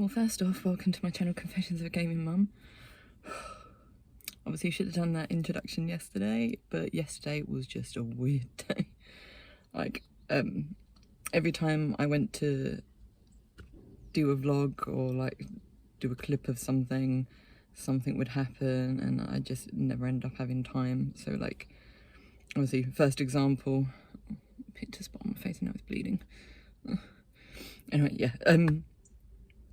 Well, first off, welcome to my channel, Confessions of a Gaming Mum. Obviously, you should have done that introduction yesterday, but yesterday was just a weird day. Like, every time I went to do a vlog or like do a clip of something, something would happen and I just never end up having time. So like, obviously, first example, picked a spot on my face and now it's bleeding. Anyway,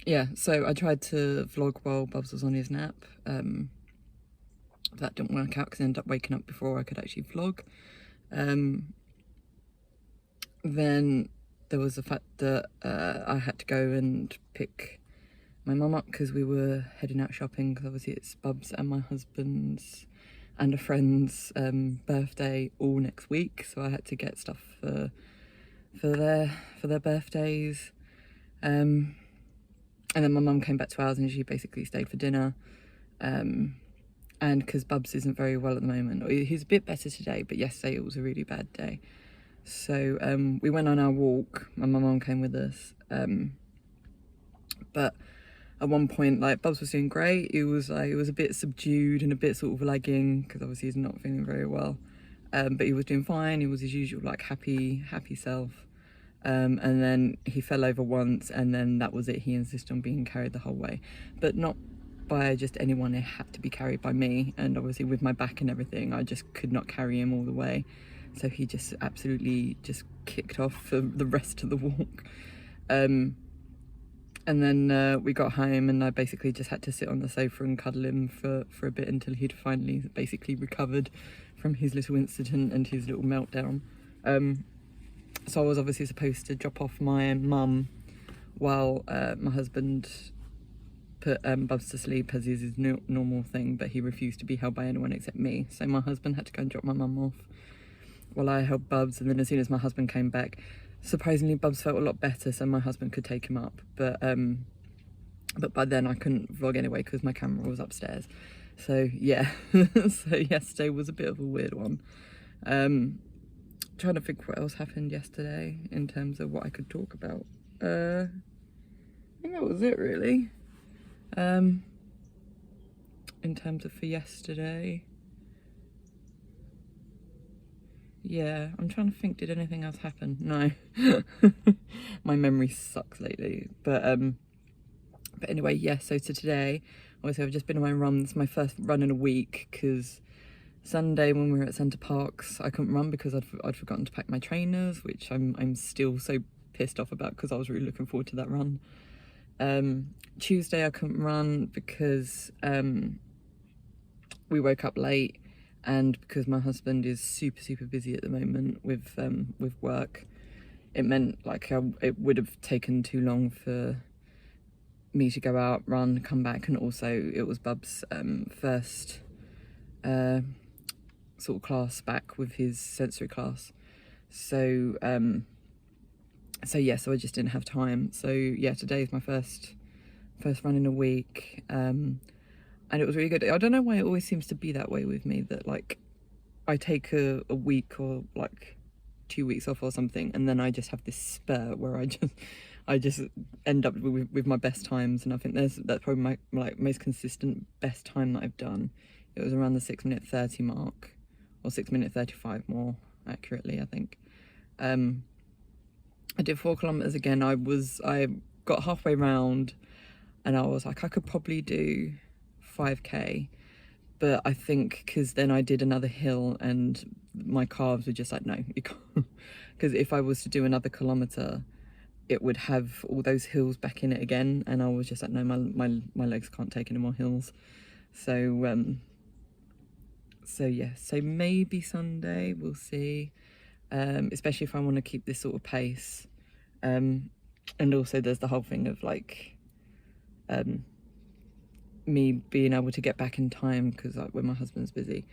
yeah, so I tried to vlog while Bubs was on his nap. That didn't work out because I ended up waking up before I could actually vlog. Then there was the fact that I had to go and pick my mum up because we were heading out shopping, because obviously it's Bubs and my husband's and a friend's birthday all next week, so I had to get stuff for their birthdays. And then my mum came back to ours and she basically stayed for dinner. And because Bubs isn't very well at the moment, he's a bit better today, but yesterday it was a really bad day. So we went on our walk and my mum came with us. But at one point, like, Bubs was doing great. It was a bit subdued and a bit sort of lagging because obviously he's not feeling very well. But he was doing fine. He was his usual like happy self. And then he fell over once and then that was it. He insisted on being carried the whole way, but not by just anyone. It had to be carried by me, and obviously with my back and everything I just could not carry him all the way, so he just absolutely just kicked off for the rest of the walk. And then we got home and I basically just had to sit on the sofa and cuddle him for a bit until he'd finally basically recovered from his little incident and his little meltdown. So I was obviously supposed to drop off my mum while my husband put Bubs to sleep, as is his normal thing, but he refused to be held by anyone except me. So my husband had to go and drop my mum off while I held Bubs, and then as soon as my husband came back, surprisingly Bubs felt a lot better, so my husband could take him up. But by then I couldn't vlog anyway because my camera was upstairs. So yeah, so yesterday was a bit of a weird one. Trying to think what else happened yesterday in terms of what I could talk about. I think that was it really. In terms of for yesterday. Yeah, I'm trying to think, did anything else happen? No. My memory sucks lately. But anyway, yeah, so today, obviously I've just been on my runs, my first run in a week, because Sunday when we were at Centre Parks I couldn't run because I'd forgotten to pack my trainers, which I'm still so pissed off about because I was really looking forward to that run. Tuesday I couldn't run because we woke up late, and because my husband is super busy at the moment with work, it meant like it would have taken too long for me to go out, run, come back, and also it was Bub's first sort of class back with his sensory class, so yeah, so I just didn't have time. So yeah, today is my first run in a week, and it was really good. I don't know why it always seems to be that way with me, that like I take a week or like 2 weeks off or something, and then I just have this spurt where I just end up with my best times. And I think that's probably my like most consistent best time that I've done. It was around the 6:30 mark, or 6:35 more accurately, I think. I did 4 kilometers again. I got halfway round and I was like, I could probably do 5k, but I think because then I did another hill and my calves were just like, no, you can't, because if I was to do another kilometer it would have all those hills back in it again, and I was just like, no, my legs can't take any more hills. So yeah, so maybe Sunday, we'll see, especially if I want to keep this sort of pace. And also there's the whole thing of like me being able to get back in time, because like when my husband's busy,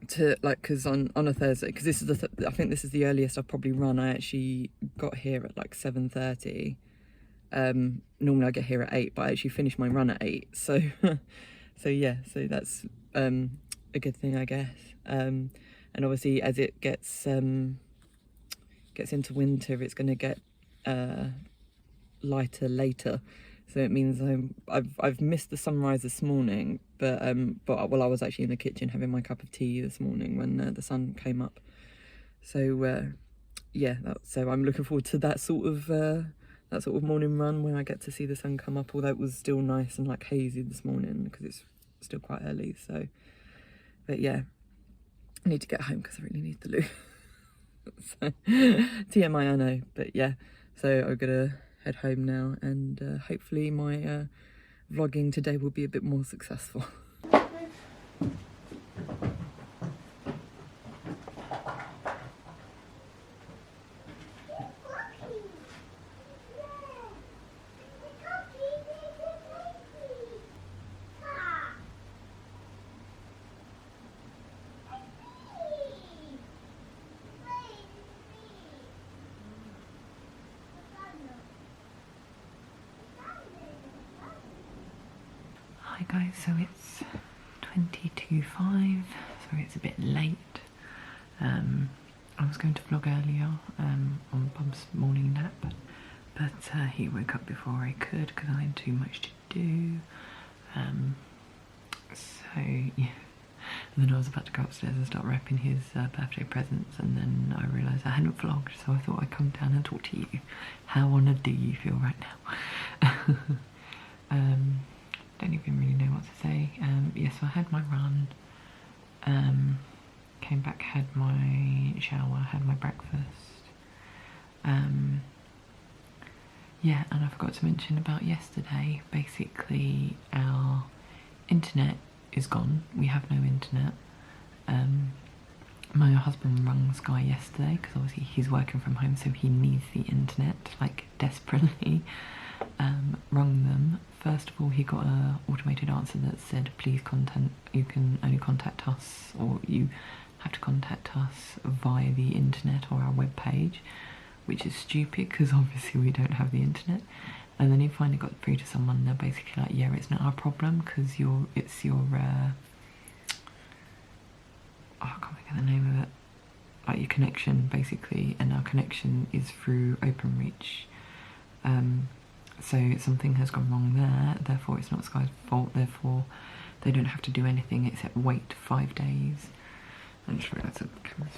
to like, because on a Thursday, because this is I think this is the earliest I've probably run. I actually got here at like 7:30. Normally I get here at 8, but I actually finished my run at 8, so so yeah, so that's a good thing, I guess. And obviously as it gets into winter, it's going to get lighter later, so it means I've missed the sunrise this morning, but well, I was actually in the kitchen having my cup of tea this morning when the sun came up. So yeah, so I'm looking forward to that sort of morning run when I get to see the sun come up, although it was still nice and like hazy this morning because it's still quite early. So but yeah, I need to get home because I really need the loo. So TMI, I know, but yeah, so I'm gonna head home now, and hopefully my vlogging today will be a bit more successful. Hi guys, so it's 22:05, so it's a bit late. I was going to vlog earlier on Bob's morning nap, but he woke up before I could because I had too much to do. So yeah, and then I was about to go upstairs and start wrapping his birthday presents, and then I realised I hadn't vlogged, so I thought I'd come down and talk to you. How honoured do you feel right now? Don't even really know what to say. Yeah, so I had my run, came back, had my shower, had my breakfast. Yeah, and I forgot to mention about yesterday. Basically, our internet is gone. We have no internet. My husband rang Sky yesterday because obviously he's working from home, so he needs the internet like desperately. Rung them. First of all, he got an automated answer that said, please you can only contact us, or you have to contact us via the internet or our web page, which is stupid because obviously we don't have the internet. And then he finally got through to someone. They're basically like, yeah, it's not our problem because it's your I can't think of the name of it, like your connection basically, and our connection is through OpenReach. So something has gone wrong there, therefore it's not Sky's fault, therefore they don't have to do anything except wait 5 days. I just realised that the camera's...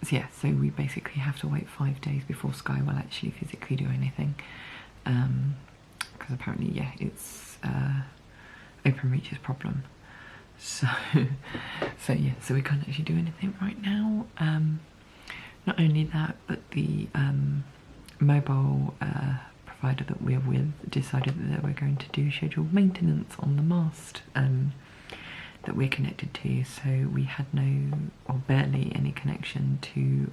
So yeah, so we basically have to wait 5 days before Sky will actually physically do anything. Because apparently, yeah, it's OpenReach's problem. So yeah, so we can't actually do anything right now. Not only that, but the mobile provider that we're with decided that they were going to do scheduled maintenance on the mast that we're connected to, so we had no or barely any connection to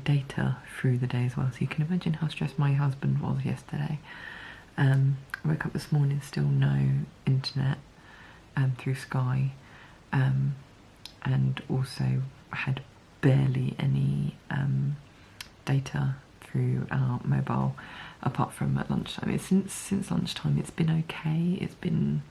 data through the day as well. So you can imagine how stressed my husband was yesterday. Woke up this morning, still no internet through Sky, and also had barely any data through our mobile, apart from at lunchtime. Since lunchtime it's been okay. It's been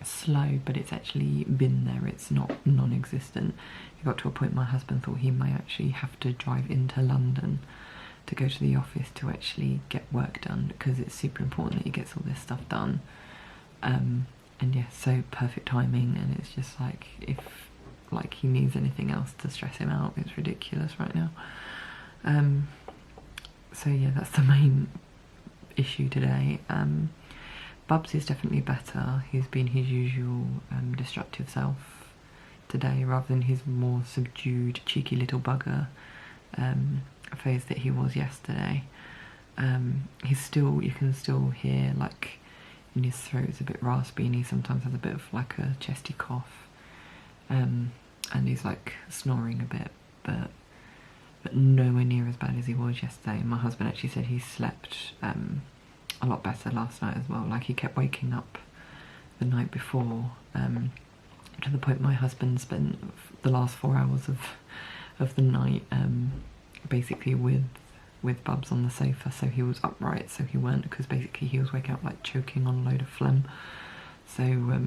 slow, but it's actually been there. It's not non-existent. It got to a point my husband thought he may actually have to drive into London to go to the office to actually get work done, because it's super important that he gets all this stuff done. And yeah, so perfect timing, and it's just like, if like he needs anything else to stress him out, it's ridiculous right now. So yeah, that's the main issue today. Bubs is definitely better. He's been his usual destructive self today, rather than his more subdued, cheeky little bugger phase that he was yesterday. He's still, you can still hear like in his throat it's a bit raspy, and he sometimes has a bit of like a chesty cough, and he's like snoring a bit, but nowhere near as bad as he was yesterday. My husband actually said he slept a lot better last night as well. Like, he kept waking up the night before, to the point my husband spent the last 4 hours of the night basically with Bubs on the sofa, so he was upright, so he weren't, because basically he was waking up like choking on a load of phlegm. So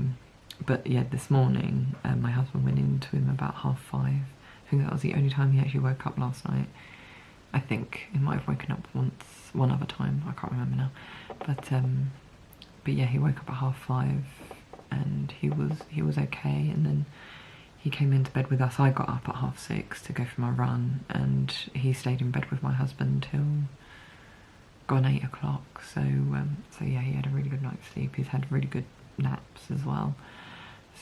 but yeah, this morning my husband went into him about 5:30 I think that was the only time he actually woke up last night. I think he might have woken up one other time, I can't remember now. But yeah, he woke up at 5:30 and he was okay, and then he came into bed with us. I got up at 6:30 to go for my run, and he stayed in bed with my husband till gone 8 o'clock. So yeah, he had a really good night's sleep. He's had really good naps as well.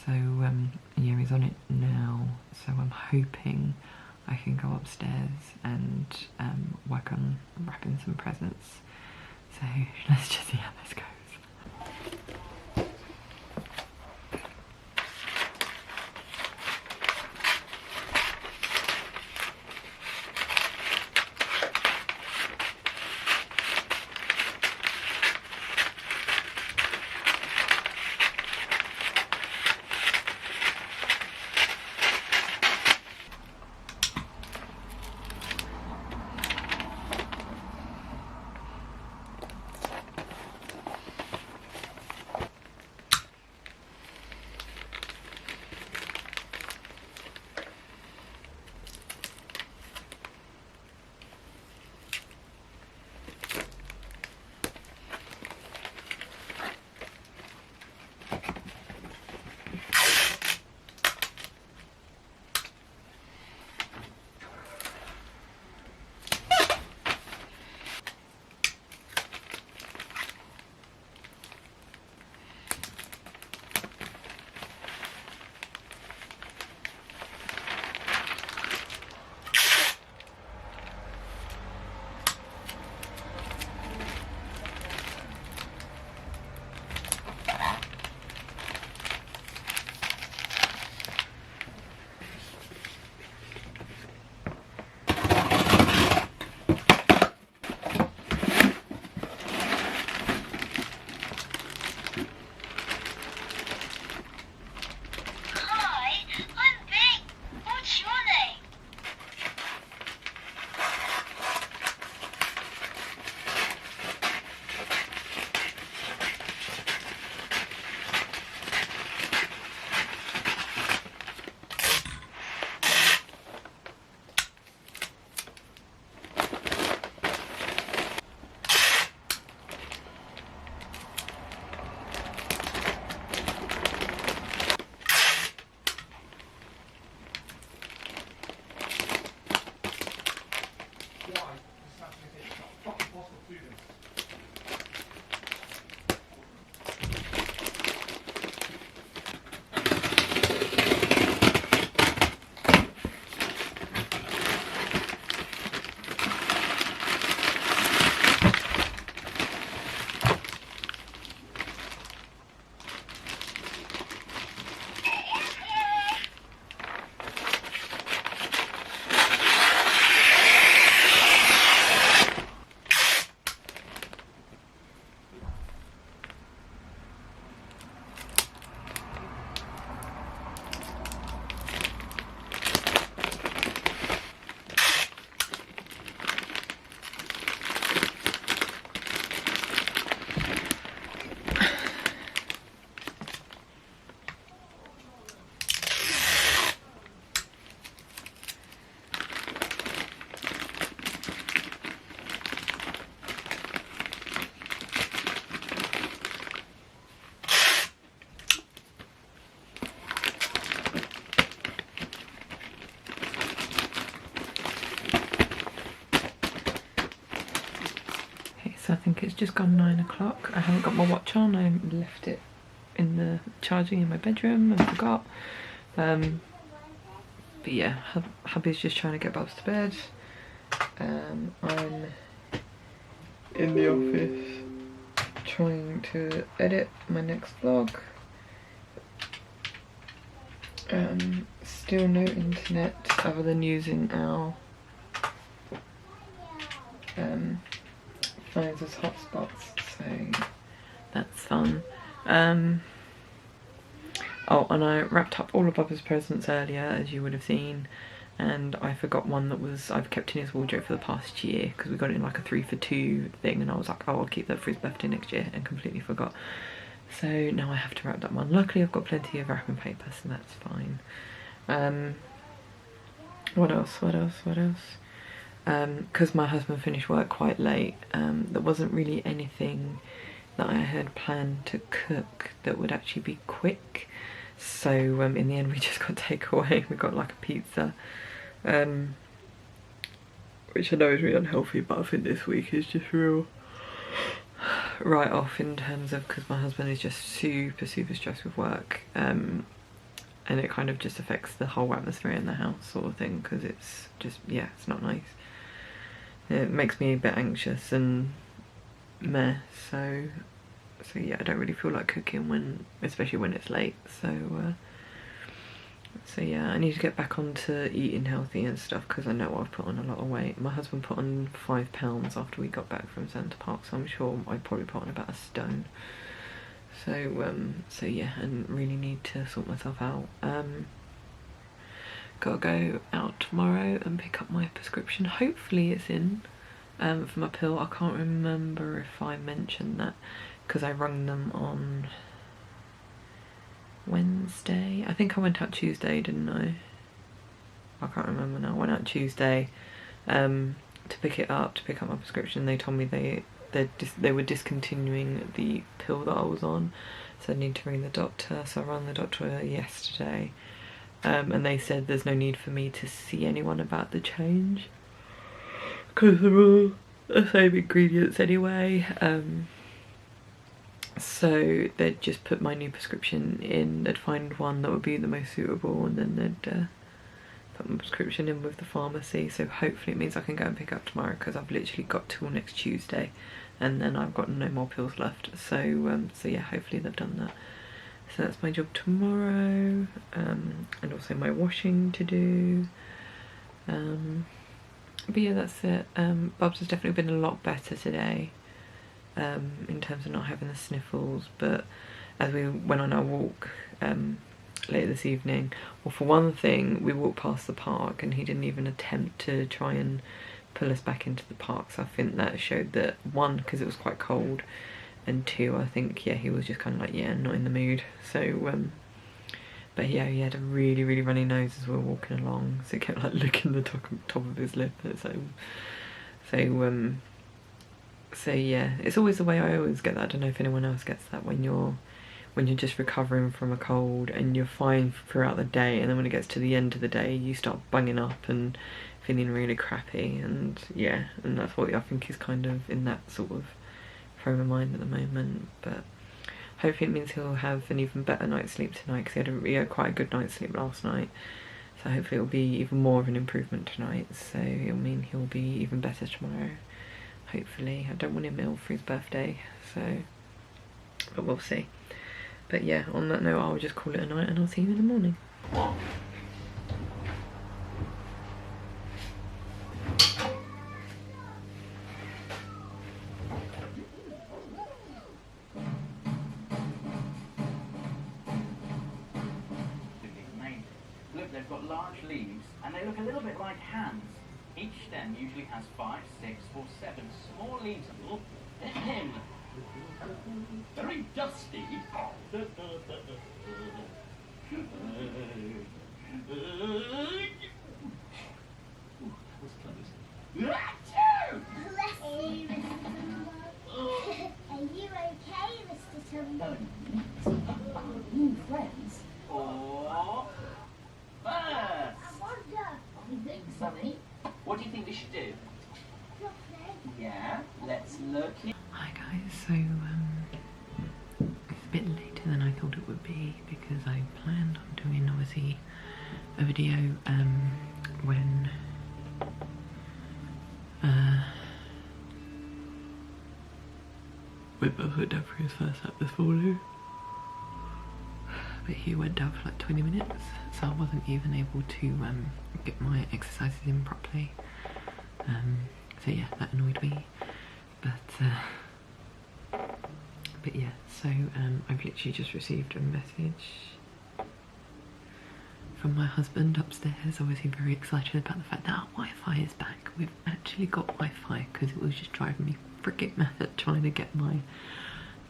So yeah, he's on it now. So I'm hoping I can go upstairs and work on wrapping some presents. So let's just see how this goes. So I think it's just gone 9 o'clock. I haven't got my watch on. I left it in the charging in my bedroom and forgot. But yeah, hubby's just trying to get Bubs to bed. I'm in the office trying to edit my next vlog. Still no internet other than using our phones as hotspots, so that's fun. Oh, and I wrapped up all of Bubba's presents earlier, as you would have seen, and I forgot one that I've kept in his wardrobe for the past year, because we got it in like a 3 for 2 thing, and I was like, oh, I'll keep that for his birthday next year, and completely forgot. So now I have to wrap that one. Luckily I've got plenty of wrapping paper, so that's fine. What else? Because my husband finished work quite late, there wasn't really anything that I had planned to cook that would actually be quick. So in the end we just got takeaway. We got like a pizza, which I know is really unhealthy, but I think this week is just real write off in terms of, because my husband is just super stressed with work, and it kind of just affects the whole atmosphere in the house sort of thing, because it's just, yeah, it's not nice. It makes me a bit anxious and meh, so yeah, I don't really feel like cooking when, especially when it's late, so yeah, I need to get back onto eating healthy and stuff, because I know I've put on a lot of weight. My husband put on 5 pounds after we got back from Centre Park, so I'm sure I probably put on about a stone. So yeah, and really need to sort myself out. Gotta go out tomorrow and pick up my prescription. Hopefully it's in for my pill. I can't remember if I mentioned that, because I rung them on Wednesday. I think I went out Tuesday, didn't I? I can't remember now. I went out Tuesday to pick up my prescription. They told me they were discontinuing the pill that I was on, so I need to ring the doctor. So I rang the doctor yesterday, and they said there's no need for me to see anyone about the change, because they're all the same ingredients anyway. So they'd just put my new prescription in, they'd find one that would be the most suitable, and then they'd put my prescription in with the pharmacy. So hopefully it means I can go and pick up tomorrow, because I've literally got till next Tuesday and then I've got no more pills left. So yeah, hopefully they've done that. So that's my job tomorrow, and also my washing to do. But yeah, that's it. Bubs has definitely been a lot better today, in terms of not having the sniffles, but as we went on our walk later this evening, well, for one thing, we walked past the park and he didn't even attempt to try and pull us back into the park, so I think that showed that, one, because it was quite cold, and two, I think, yeah, he was just kind of like, yeah, not in the mood. So but yeah, he had a really runny nose as we were walking along, so he kept like licking the top of his lip. So yeah, it's always the way. I always get that. I don't know if anyone else gets that, when you're just recovering from a cold and you're fine throughout the day, and then when it gets to the end of the day you start bunging up and feeling really crappy, and yeah, and that's what I think he's kind of in that sort of frame of mind at the moment. But hopefully it means he'll have an even better night's sleep tonight, because he had quite a good night's sleep last night, so hopefully it'll be even more of an improvement tonight, so it'll mean he'll be even better tomorrow, hopefully. I don't want him ill for his birthday, so, but we'll see. But yeah, on that note, I'll just call it a night and I'll see you in the morning. Look, they've got large leaves and they look a little bit like hands. Each stem usually has 5, 6 or 7 small leaves. Oh, very dusty. That was close. Bless you, Mr. Tumble. Are you okay, Mr. Tumble? New friends? Or birds? I wonder. What do you think, Sonny? What do you think we should do? Yeah, let's look. Hi guys, so it's a bit later than I thought it would be, because I planned on doing obviously a video when Bubs went down for his first lap this morning, but he went down for like 20 minutes, so I wasn't even able to get my exercises in properly. So yeah, that annoyed me, but yeah, so I've literally just received a message from my husband upstairs, obviously very excited about the fact that our Wi-Fi is back. We've actually got Wi-Fi, because it was just driving me freaking mad trying to get my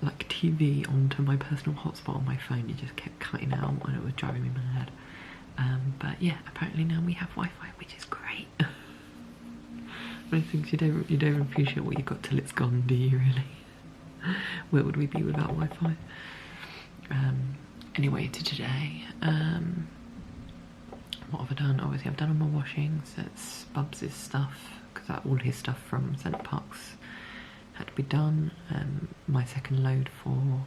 like TV onto my personal hotspot on my phone. It just kept cutting out and it was driving me mad. But yeah, apparently now we have Wi-Fi, which is great. One of the things you don't appreciate what you got till it's gone, do you really? Where would we be without Wi-Fi? Anyway, to today. What have I done? Obviously I've done all my washing, so it's Bubs' stuff, because all his stuff from St Parks had to be done. My second load for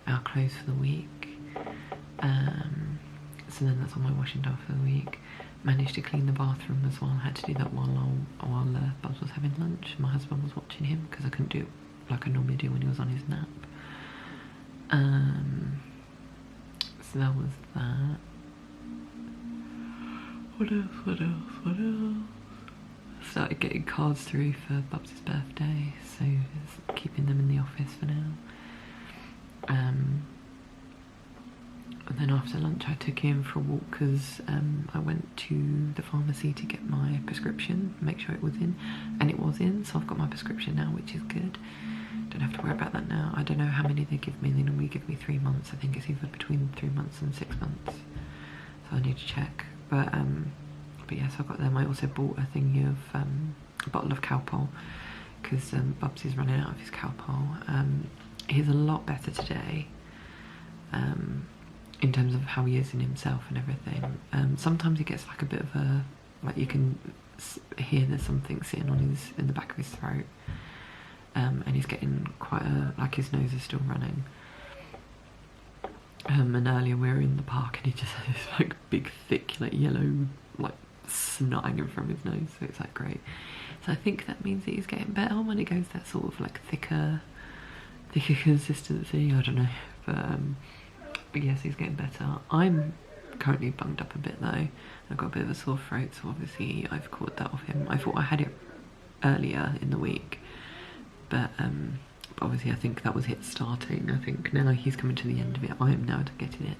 our clothes for the week. So then that's all my washing done for the week. Managed to clean the bathroom as well. I had to do that while Bubs was having lunch. My husband was watching him because I couldn't do it like I normally do when he was on his nap. So that was that. What else? Started getting cards through for Bubs' birthday, so just keeping them in the office for now. And then after lunch I took him for a walk because I went to the pharmacy to get my prescription, make sure it was in, and it was in, so I've got my prescription now, which is good. Don't have to worry about that now. I don't know how many they give me. They normally give me 3 months. I think it's either between 3 months and 6 months, so I need to check. But yes, I got them. I also bought a thingy of a bottle of Calpol because Bubs is running out of his Calpol. He's a lot better today in terms of how he is in himself and everything. Sometimes he gets like a bit of a, like you can hear there's something sitting on in the back of his throat, and he's getting quite like his nose is still running. And earlier we were in the park and he just had this like big thick like yellow like snot hanging from his nose, so it's like great. So I think that means that he's getting better when it goes that sort of like thicker consistency, I don't know, but yes, he's getting better. I'm currently bunged up a bit though. I've got a bit of a sore throat, so obviously I've caught that off him. I thought I had it earlier in the week, but obviously I think that was it starting. I think now he's coming to the end of it. I am now getting it.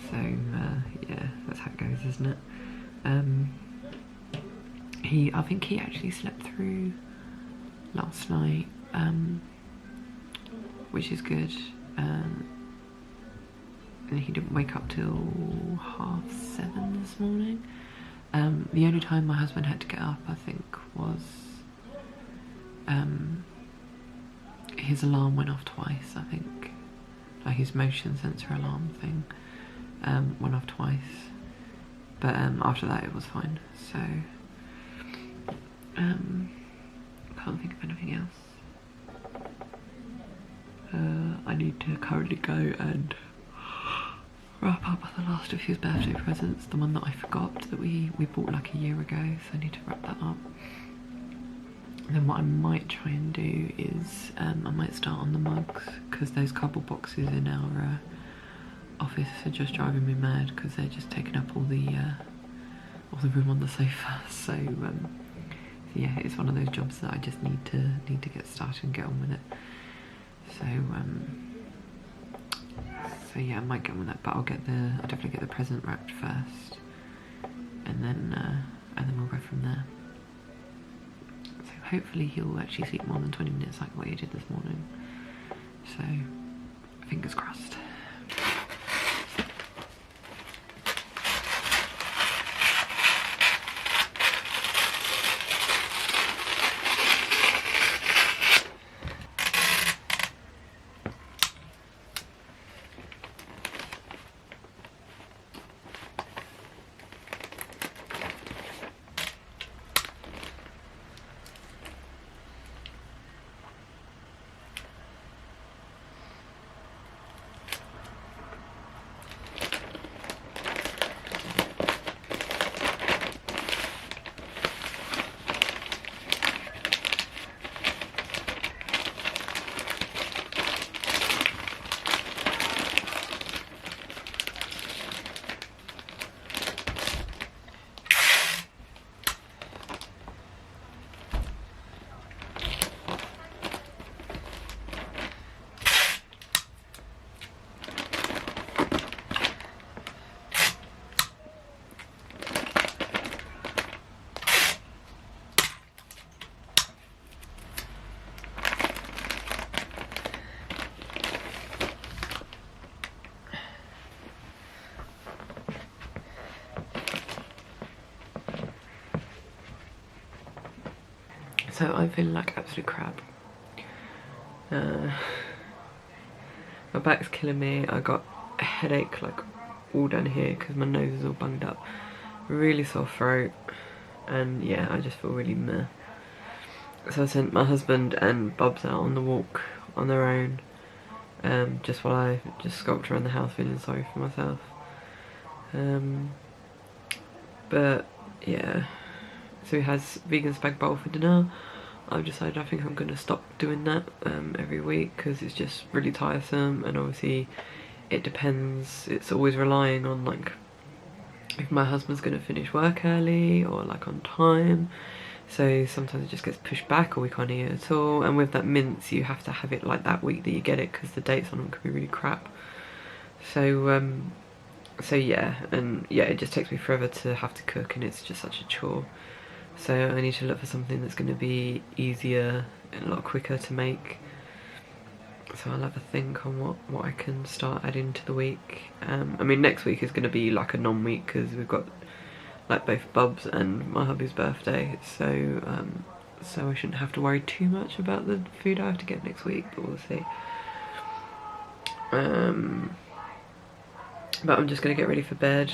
So yeah, that's how it goes, isn't it? I think he actually slept through last night, which is good. And he didn't wake up till 7:30 this morning. The only time my husband had to get up, I think, was his alarm went off twice, I think. Like his motion sensor alarm thing went off twice. But after that it was fine. So can't think of anything else. I need to currently go and wrap up the last of his birthday presents, the one that I forgot that we bought like a year ago, so I need to wrap that up. And then what I might try and do is I might start on the mugs, because those cardboard boxes in our office are just driving me mad because they're just taking up all the room on the sofa. So yeah, it's one of those jobs that I just need to get started and get on with it. So yeah, I might get on with that, but I'll definitely get the present wrapped first, and then we'll go from there. So hopefully he'll actually sleep more than 20 minutes like what he did this morning. So fingers crossed. So I'm feeling like absolute crap. My back's killing me. I got a headache like all down here because my nose is all bunged up. Really sore throat, and yeah, I just feel really meh. So I sent my husband and Bubs out on the walk on their own, just while I just skulked around the house feeling sorry for myself. But yeah, so he has vegan spag bowl for dinner. I've decided I think I'm going to stop doing that every week because it's just really tiresome, and obviously it depends, it's always relying on like if my husband's going to finish work early or like on time, so sometimes it just gets pushed back or we can't eat it at all. And with that mince you have to have it like that week that you get it because the dates on them can be really crap. So so yeah, and yeah, it just takes me forever to have to cook and it's just such a chore. So I need to look for something that's going to be easier and a lot quicker to make. So I'll have a think on what I can start adding to the week. I mean, next week is going to be like a non-week because we've got like both Bubs and my hubby's birthday. So so I shouldn't have to worry too much about the food I have to get next week, but we'll see. But I'm just going to get ready for bed,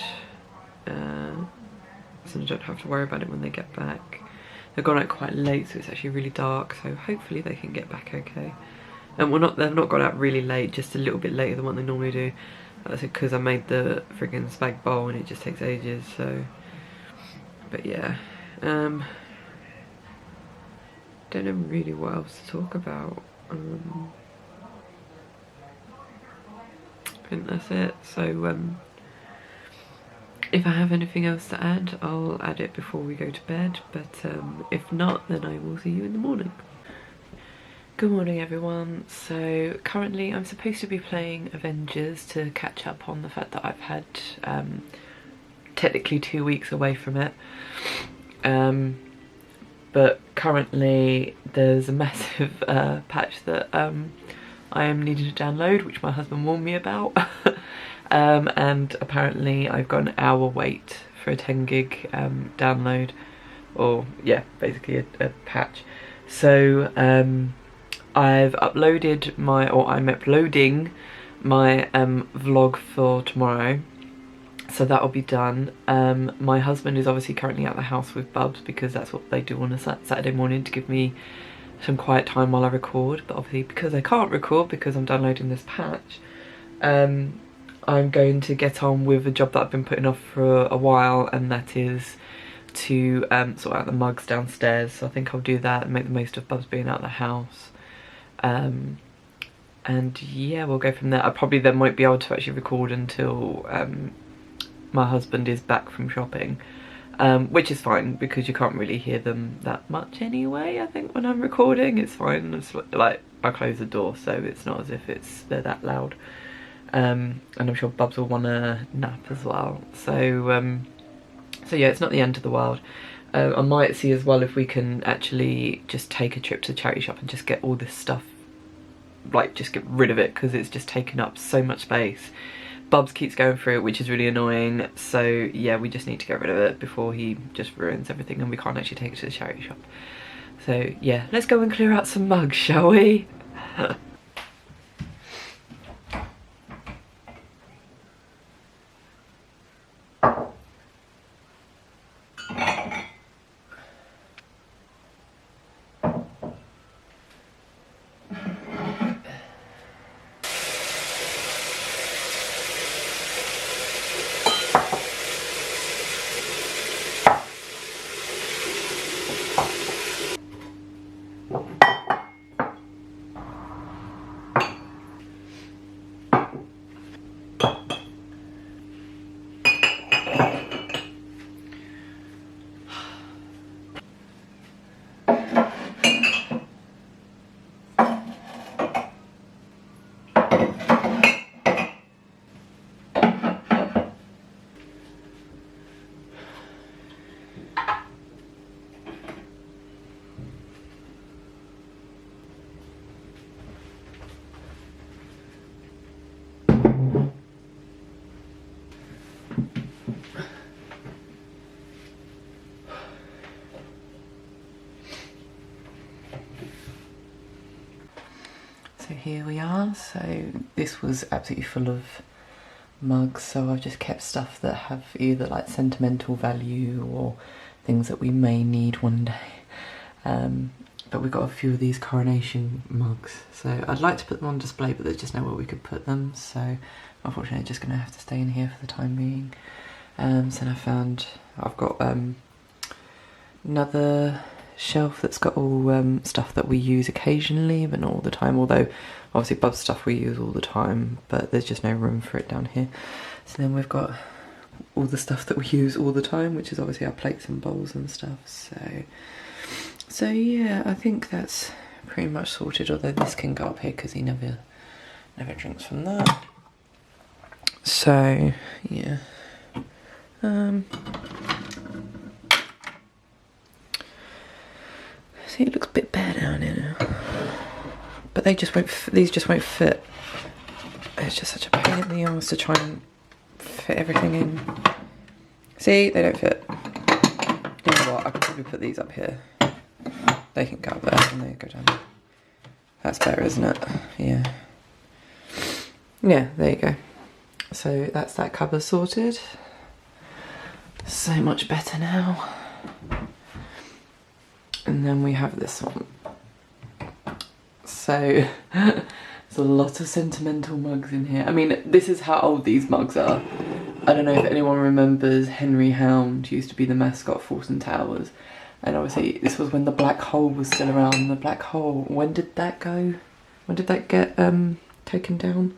so I don't have to worry about it when they get back. They've gone out quite late, so it's actually really dark, so hopefully they can get back okay. And they've not gone out really late, just a little bit later than what they normally do. That's because I made the friggin' spag bowl and it just takes ages, so. But yeah. Don't know really what else to talk about. I think that's it. So if I have anything else to add, I'll add it before we go to bed. But if not, then I will see you in the morning. Good morning everyone. So currently I'm supposed to be playing Avengers to catch up on the fact that I've had technically 2 weeks away from it. But currently there's a massive patch that I am needing to download, which my husband warned me about. And apparently I've got an hour wait for a 10 gig download, or yeah, basically a patch. So I've uploaded I'm uploading my vlog for tomorrow, so that'll be done. My husband is obviously currently at the house with Bubs because that's what they do on a Saturday morning to give me some quiet time while I record. But obviously because I can't record because I'm downloading this patch, I'm going to get on with a job that I've been putting off for a while, and that is to sort out the mugs downstairs. So I think I'll do that and make the most of Bubs being out of the house. And yeah, we'll go from there. I probably then won't be able to actually record until my husband is back from shopping, which is fine because you can't really hear them that much anyway. I think when I'm recording it's fine. It's like I close the door, so it's not as if they're that loud. And I'm sure Bubs will want a nap as well. So so yeah, it's not the end of the world. I might see as well if we can actually just take a trip to the charity shop and just get all this stuff, like just get rid of it, because it's just taking up so much space. Bubs keeps going through it, which is really annoying. So yeah, we just need to get rid of it before he just ruins everything and we can't actually take it to the charity shop. So yeah, let's go and clear out some mugs, shall we? here we are. So this was absolutely full of mugs, so I've just kept stuff that have either like sentimental value or things that we may need one day. But we've got a few of these coronation mugs, so I'd like to put them on display, but there's just nowhere we could put them, so unfortunately just going to have to stay in here for the time being. So then I've got another shelf that's got all stuff that we use occasionally but not all the time, although obviously Bub's stuff we use all the time, but there's just no room for it down here. So then we've got all the stuff that we use all the time, which is obviously our plates and bowls and stuff. So yeah, I think that's pretty much sorted, although this can go up here because he never drinks from that. So yeah. See, it looks a bit bare down here now, but these just won't fit. It's just such a pain in the arse to try and fit everything in. See, they don't fit. You know what, I could probably put these up here. They can go up there and they go down there. That's better, isn't it? Yeah. Yeah, there you go. So that's that cupboard sorted. So much better now. And then we have this one. So there's a lot of sentimental mugs in here. I mean, this is how old these mugs are. I don't know if anyone remembers Henry Hound used to be the mascot of Fulton Towers. And obviously this was when the black hole was still around. The black hole, when did that go? When did that get taken down?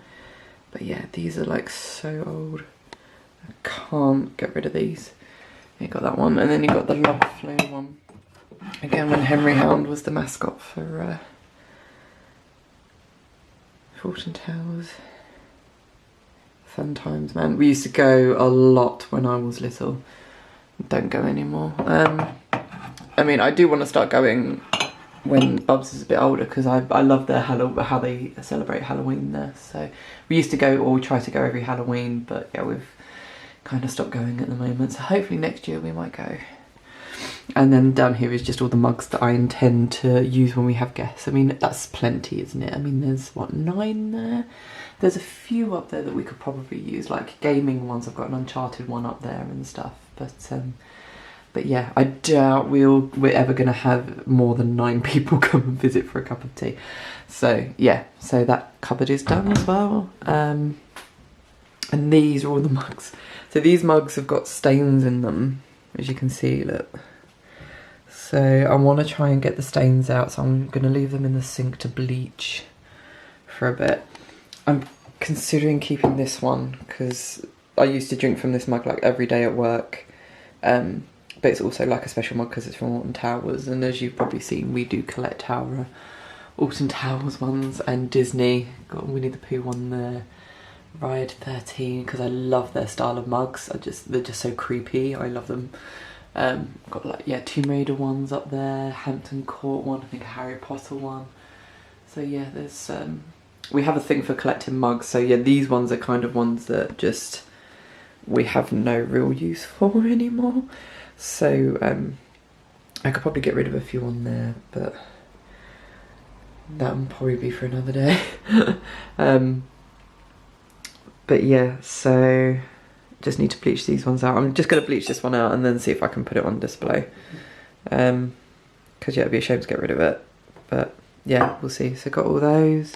But yeah, these are like so old. I can't get rid of these. You got that one, and then you got the love flume one. Again, when Henry Hound was the mascot for Fulton Towers. Fun times, man. We used to go a lot when I was little. Don't go anymore. I mean, I do want to start going when Bubs is a bit older, because I love their how they celebrate Halloween there. So we used to go, or we try to go every Halloween, but yeah, we've kind of stopped going at the moment. So hopefully next year we might go. And then down here is just all the mugs that I intend to use when we have guests. I mean, that's plenty, isn't it? I mean, there's what, 9 there? There's a few up there that we could probably use, like gaming ones. I've got an Uncharted one up there and stuff. But yeah, I doubt we're ever going to have more than 9 people come and visit for a cup of tea. So yeah, so that cupboard is done as well. And these are all the mugs. So these mugs have got stains in them, as you can see, look. So I want to try and get the stains out, so I'm going to leave them in the sink to bleach for a bit. I'm considering keeping this one because I used to drink from this mug like every day at work. But it's also like a special mug because it's from Alton Towers, and as you've probably seen, we do collect our Alton Towers ones and Disney. Got Winnie the Pooh one there, Ride 13, because I love their style of mugs. They're just so creepy. I love them. Got like, yeah, Tomb Raider ones up there, Hampton Court one, I think a Harry Potter one. So yeah, there's we have a thing for collecting mugs. So yeah, these ones are kind of ones that just we have no real use for anymore. So I could probably get rid of a few on there, but that would probably be for another day. But yeah, so just need to bleach these ones out. I'm just going to bleach this one out and then see if I can put it on display. Because yeah, it'd be a shame to get rid of it. But yeah, we'll see. So got all those.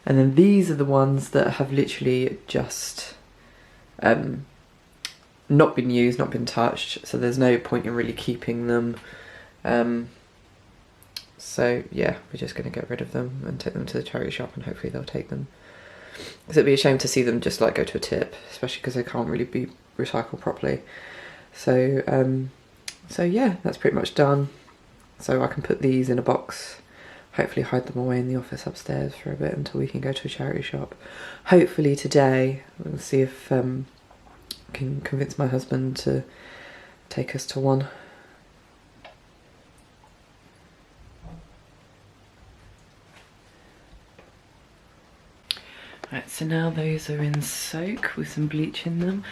And then these are the ones that have literally just not been used, not been touched. So there's no point in really keeping them. So yeah, we're just going to get rid of them and take them to the charity shop, and hopefully they'll take them. Because it'd be a shame to see them just like go to a tip, especially because they can't really be recycled properly. So so yeah, that's pretty much done. So I can put these in a box, hopefully hide them away in the office upstairs for a bit until we can go to a charity shop. Hopefully today, we'll see if I can convince my husband to take us to one. Right, so now those are in soak with some bleach in them.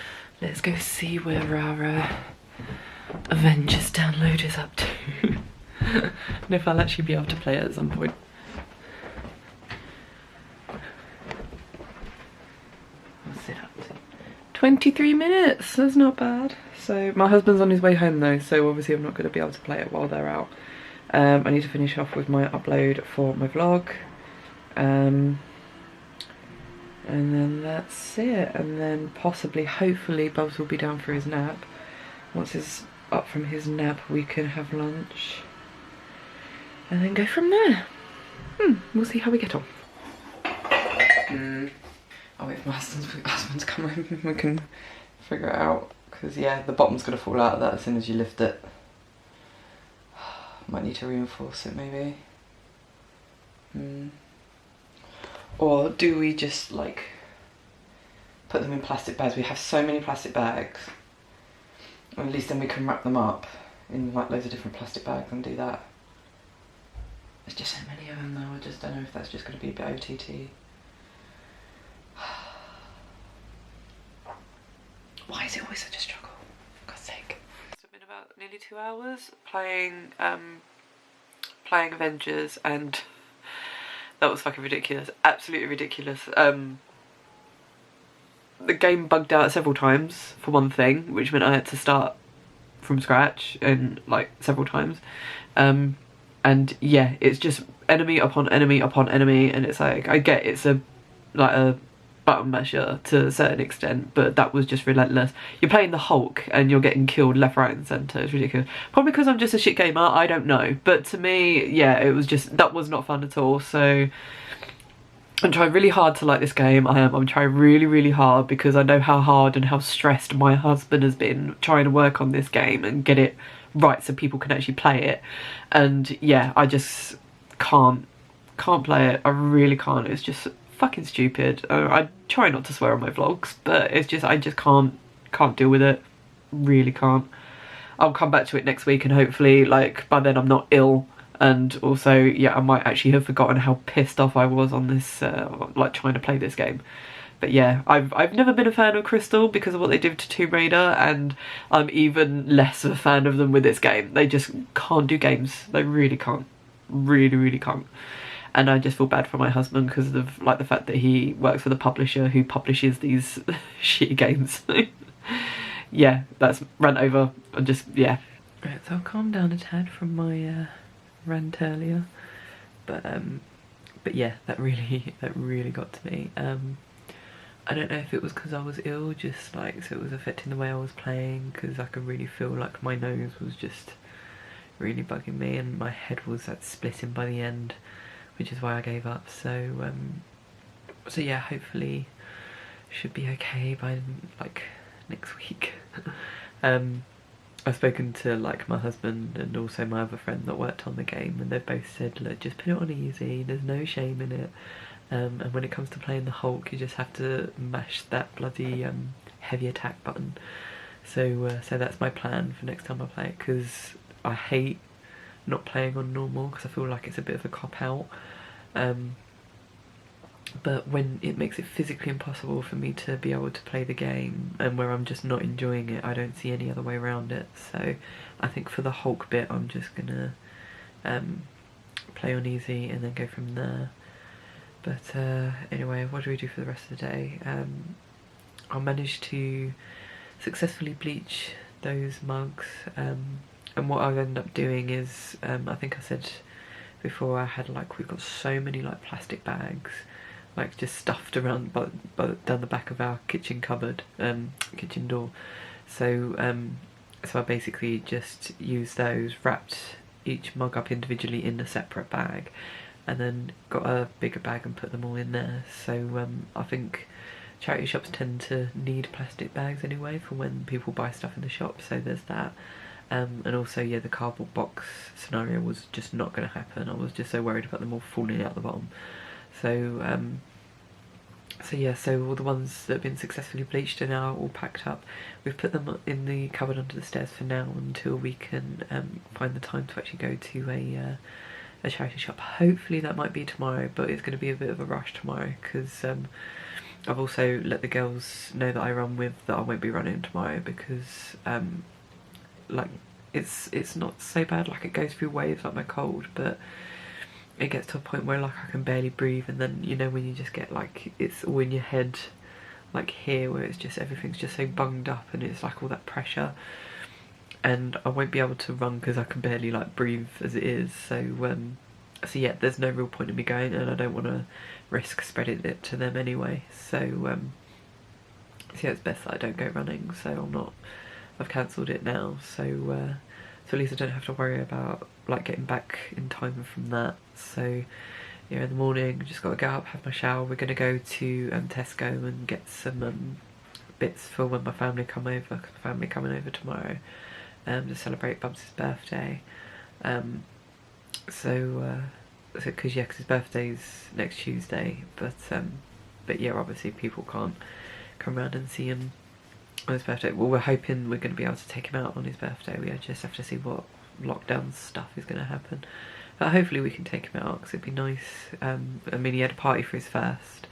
Let's go see where our Avengers download is up to. And if I'll actually be able to play it at some point. 23 minutes, that's not bad. So my husband's on his way home though, so obviously I'm not going to be able to play it while they're out. I need to finish off with my upload for my vlog. And then that's it. And then possibly, hopefully, Bubs will be down for his nap. Once he's up from his nap, we can have lunch. And then go from there. We'll see how we get on. I'll wait for my husband to come home and we can figure it out. Because, yeah, the bottom's going to fall out of that as soon as you lift it. Might need to reinforce it, maybe. Or do we just, like, put them in plastic bags? We have so many plastic bags. At least then we can wrap them up in, like, loads of different plastic bags and do that. There's just so many of them though, I just don't know if that's just going to be a bit OTT. Why is it always such a struggle? For God's sake. It's been about nearly 2 hours playing Avengers, and that was fucking ridiculous. Absolutely ridiculous. The game bugged out several times, for one thing, which meant I had to start from scratch and like several times. And yeah, it's just enemy upon enemy upon enemy, and it's like, I get it's a button masher to a certain extent, but that was just relentless. You're playing the Hulk and you're getting killed left, right and centre. It's ridiculous. Probably because I'm just a shit gamer, I don't know. But to me, yeah, it was just, that was not fun at all. So I'm trying really hard to like this game. I'm trying really, really hard, because I know how hard and how stressed my husband has been trying to work on this game and get it right so people can actually play it. And yeah, I just can't play it. I really can't. It's just fucking stupid. I try not to swear on my vlogs, but it's just, I just can't deal with it. Really can't. I'll come back to it next week, and hopefully, like, by then I'm not ill. And also, yeah, I might actually have forgotten how pissed off I was on this, like, trying to play this game. But yeah, I've never been a fan of Crystal because of what they did to Tomb Raider, and I'm even less of a fan of them with this game. They just can't do games. They really can't. Really, really can't. And I just feel bad for my husband because of, like, the fact that he works for the publisher who publishes these shitty games. Yeah, that's rant over. I'm just, yeah. Right, so I'll calm down a tad from my rant earlier. But yeah, that really got to me. I don't know if it was because I was ill, just like, so it was affecting the way I was playing, because I could really feel like my nose was just really bugging me and my head was splitting by the end, which is why I gave up. So so yeah, hopefully should be okay by like next week. I've spoken to like my husband and also my other friend that worked on the game, and they've both said, look, just put it on easy, there's no shame in it. And when it comes to playing the Hulk, you just have to mash that bloody heavy attack button. So so that's my plan for next time I play it, because I hate not playing on normal because I feel like it's a bit of a cop-out. But when it makes it physically impossible for me to be able to play the game, and where I'm just not enjoying it, I don't see any other way around it. So I think for the Hulk bit, I'm just gonna play on easy and then go from there. But anyway, what do we do for the rest of the day? I managed to successfully bleach those mugs, and what I've ended up doing is, I think I said before, I had like, we've got so many like plastic bags like just stuffed around down the back of our kitchen cupboard, kitchen door. So so I basically just used those, wrapped each mug up individually in a separate bag, and then got a bigger bag and put them all in there. So I think charity shops tend to need plastic bags anyway for when people buy stuff in the shop, so there's that. And also, yeah, the cardboard box scenario was just not going to happen. I was just so worried about them all falling out the bottom. So so yeah, so all the ones that have been successfully bleached are now all packed up. We've put them in the cupboard under the stairs for now until we can find the time to actually go to a charity shop. Hopefully that might be tomorrow, but it's going to be a bit of a rush tomorrow because I've also let the girls know that I run with that I won't be running tomorrow, because like it's not so bad, like it goes through waves like my cold, but it gets to a point where like I can barely breathe, and then, you know, when you just get like, it's all in your head, like here where it's just everything's just so bunged up and it's like all that pressure, and I won't be able to run because I can barely like breathe as it is. So so yeah, there's no real point in me going, and I don't want to risk spreading it to them anyway. So so yeah, it's best that I don't go running. So I've cancelled it now. So so at least I don't have to worry about like getting back in time from that. So yeah, in the morning, just got to get up, have my shower. We're gonna go to Tesco and get some bits for when my family come over. 'Cause my family coming over tomorrow to celebrate Bubs' birthday. So because yeah, 'cause his birthday's next Tuesday, but yeah, obviously people can't come around and see him on his birthday. Well, we're hoping we're going to be able to take him out on his birthday. We just have to see what lockdown stuff is going to happen. But hopefully we can take him out because it'd be nice. I mean, he had a party for his first.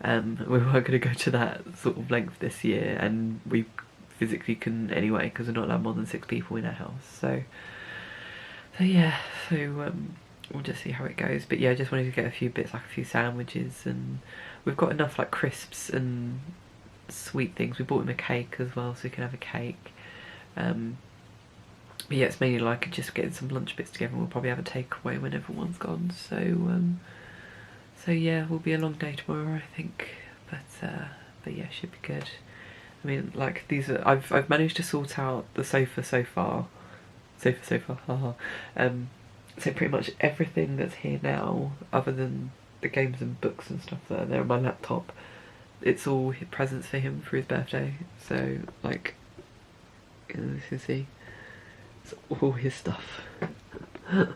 We were going to go to that sort of length this year, and we physically couldn't anyway because we're not allowed more than 6 people in our house. So yeah, we'll just see how it goes. But yeah, I just wanted to get a few bits, like a few sandwiches, and we've got enough like crisps and sweet things. We bought him a cake as well, so he can have a cake. But yeah, it's mainly like just getting some lunch bits together, and we'll probably have a takeaway when everyone's gone. So yeah, will be a long day tomorrow, I think. But yeah, should be good. I mean, like these are I've managed to sort out the sofa so far. Haha. So pretty much everything that's here now, other than the games and books and stuff that are there on my laptop, it's all presents for him for his birthday. So like, as you can see, it's all his stuff. And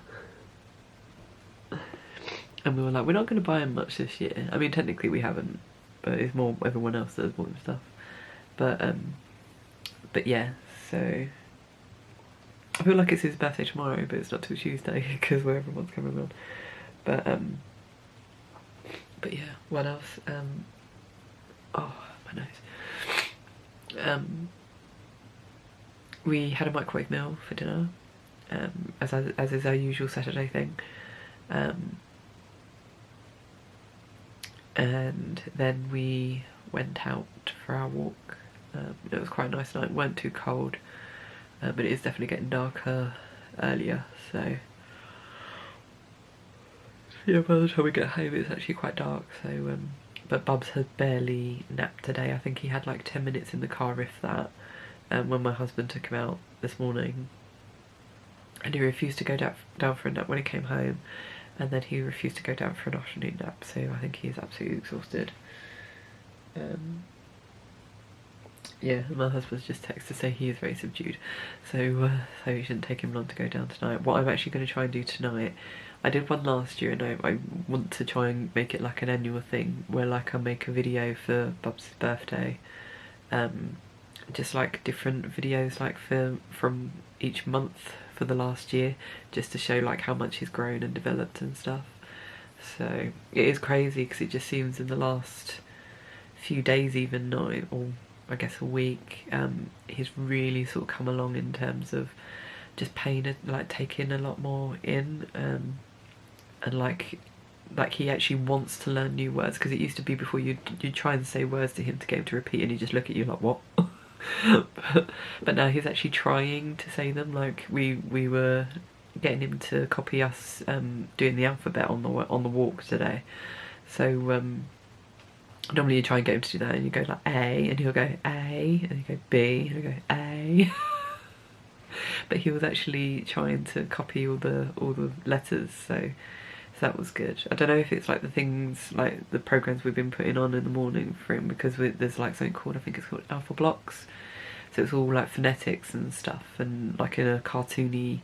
we were like, we're not going to buy him much this year. I mean, technically we haven't, but it's more everyone else that has bought him stuff. But yeah, so I feel like it's his birthday tomorrow, but it's not till Tuesday because where everyone's coming around. But yeah, what else? Oh, my nose. We had a microwave meal for dinner, as is our usual Saturday thing. And then we went out for our walk. It was quite a nice night. It weren't too cold, but it is definitely getting darker earlier. So yeah, by the time we get home, it's actually quite dark. So but Bubs has barely napped today. I think he had like 10 minutes in the car, if that. When my husband took him out this morning, and he refused to go down for a nap when he came home. And then he refused to go down for an afternoon nap, so I think he's absolutely exhausted. Yeah, my husband's just texted to say he is very subdued, so it shouldn't take him long to go down tonight. What I'm actually going to try and do tonight, I did one last year, and I want to try and make it like an annual thing, where like I make a video for Bubs' birthday, just like different videos like from each month for the last year, just to show like how much he's grown and developed and stuff. So it is crazy because it just seems in the last few days, even now, or I guess a week, he's really sort of come along in terms of just like taking a lot more in, and like he actually wants to learn new words, because it used to be before you try and say words to him to get him to repeat and he'd just look at you like, what? but now he's actually trying to say them. Like we were getting him to copy us doing the alphabet on the walk today. So normally you try and get him to do that, and you go like A, and he'll go A, and you go B, and he'll go A. But he was actually trying to copy all the letters, so that was good. I don't know if it's like the things, like the programs we've been putting on in the morning for him, because there's like something called, I think it's called Alpha Blocks, so it's all like phonetics and stuff, and like in a cartoony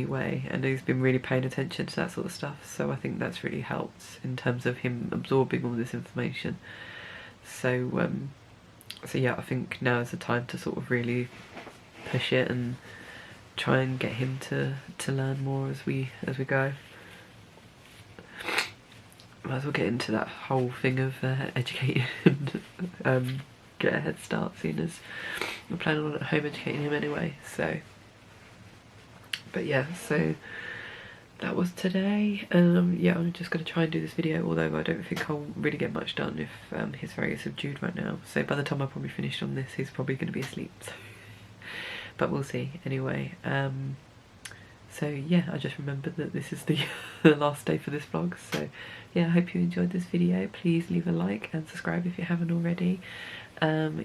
way, and he's been really paying attention to that sort of stuff, so I think that's really helped in terms of him absorbing all this information. So so yeah, I think now is the time to sort of really push it and try and get him to learn more as we go. Might as well get into that whole thing of educating and get a head start, seeing as we're planning on at home educating him anyway. So, but yeah, so that was today. Yeah, I'm just going to try and do this video, although I don't think I'll really get much done if he's very subdued right now. So by the time I probably finished on this, he's probably going to be asleep. So. But we'll see. Anyway, so yeah, I just remembered that this is the, the last day for this vlog. So yeah, I hope you enjoyed this video. Please leave a like and subscribe if you haven't already.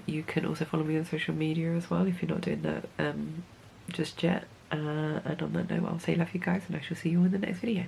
You can also follow me on social media as well if you're not doing that just yet. And on that note, I'll say love you guys, and I shall see you in the next video.